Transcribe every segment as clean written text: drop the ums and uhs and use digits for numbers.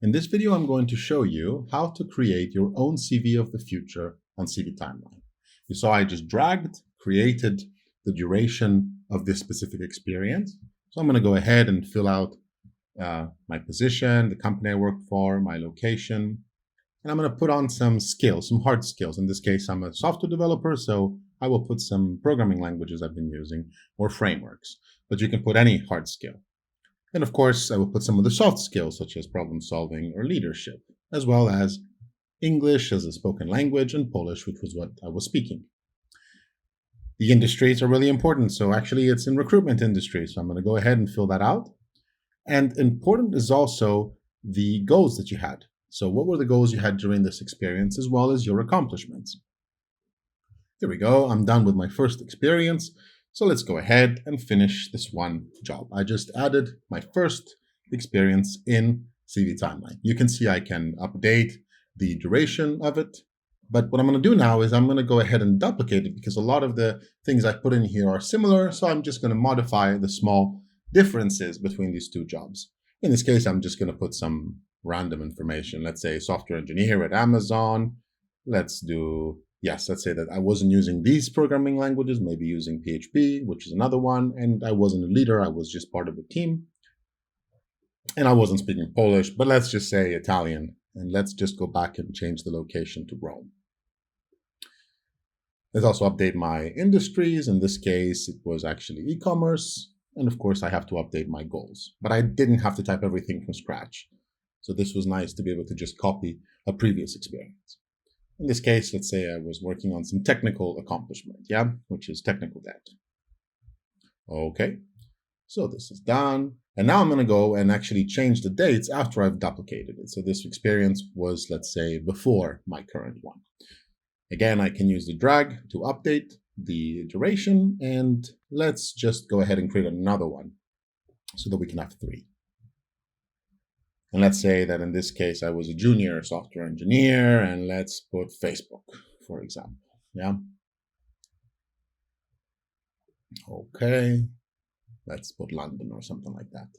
In this video, I'm going to show you how to create your own CV of the future on CV Timeline. You saw I just created the duration of this specific experience. So I'm going to go ahead and fill out my position, the company I work for, my location, and I'm going to put on some skills, some hard skills. In this case, I'm a software developer, so I will put some programming languages I've been using or frameworks, but you can put any hard skill. And of course, I will put some of the soft skills, such as problem solving or leadership, as well as English as a spoken language and Polish, which was what I was speaking. The industries are really important. So actually, it's in recruitment industry. So I'm going to go ahead and fill that out. And important is also the goals that you had. So what were the goals you had during this experience, as well as your accomplishments? There we go. I'm done with my first experience. So let's go ahead and finish this one job. I just added my first experience in CV Timeline. You can see I can update the duration of it. But what I'm going to do now is I'm going to go ahead and duplicate it because a lot of the things I put in here are similar. So I'm just going to modify the small differences between these two jobs. In this case, I'm just going to put some random information. Let's say software engineer at Amazon. Let's say that I wasn't using these programming languages, maybe using PHP, which is another one. And I wasn't a leader. I was just part of a team. And I wasn't speaking Polish, but let's just say Italian. And let's just go back and change the location to Rome. Let's also update my industries. In this case, it was actually e-commerce. And of course, I have to update my goals. But I didn't have to type everything from scratch. So this was nice to be able to just copy a previous experience. In this case, let's say I was working on some technical accomplishment, which is technical debt. Okay, so this is done. And now I'm going to go and actually change the dates after I've duplicated it. So this experience was, let's say, before my current one. Again, I can use the drag to update the duration, and let's just go ahead and create another one so that we can have 3. And let's say that in this case, I was a junior software engineer, and let's put Facebook, for example. Okay. Let's put London or something like that.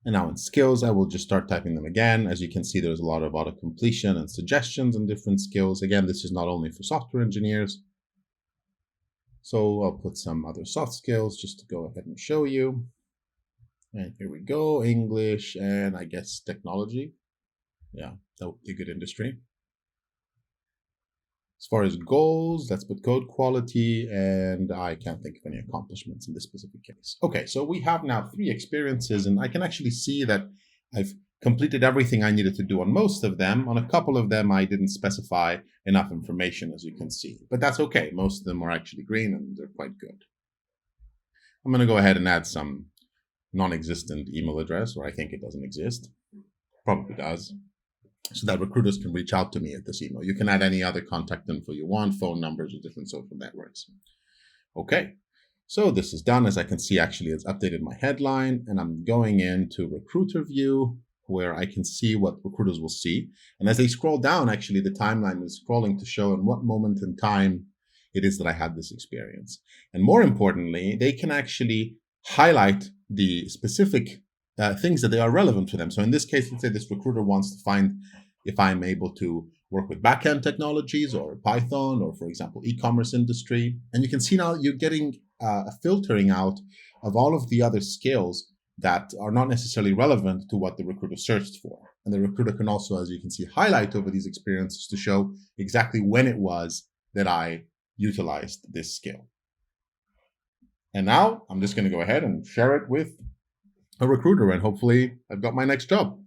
And now in skills, I will just start typing them again. As you can see, there's a lot of auto-completion and suggestions and different skills. Again, this is not only for software engineers. So I'll put some other soft skills just to go ahead and show you. And here we go, English and I guess technology. Yeah, that would be a good industry. As far as goals, let's put code quality, and I can't think of any accomplishments in this specific case. Okay, so we have now 3 experiences, and I can actually see that I've completed everything I needed to do on most of them. On a couple of them, I didn't specify enough information, as you can see. But that's okay. Most of them are actually green, and they're quite good. I'm going to go ahead and add some non-existent email address, or I think it doesn't exist. Probably does. So that recruiters can reach out to me at this email. You can add any other contact info you want, phone numbers or different social networks. Okay, so this is done. As I can see, actually, it's updated my headline, and I'm going into recruiter view where I can see what recruiters will see. And as they scroll down, actually, the timeline is scrolling to show in what moment in time it is that I had this experience. And more importantly, they can actually highlight the specific things that they are relevant to them. So in this case, let's say this recruiter wants to find if I'm able to work with backend technologies or Python or, for example, e-commerce industry. And you can see now you're getting a filtering out of all of the other skills that are not necessarily relevant to what the recruiter searched for. And the recruiter can also, as you can see, highlight over these experiences to show exactly when it was that I utilized this skill. And now I'm just going to go ahead and share it with a recruiter, and hopefully I've got my next job.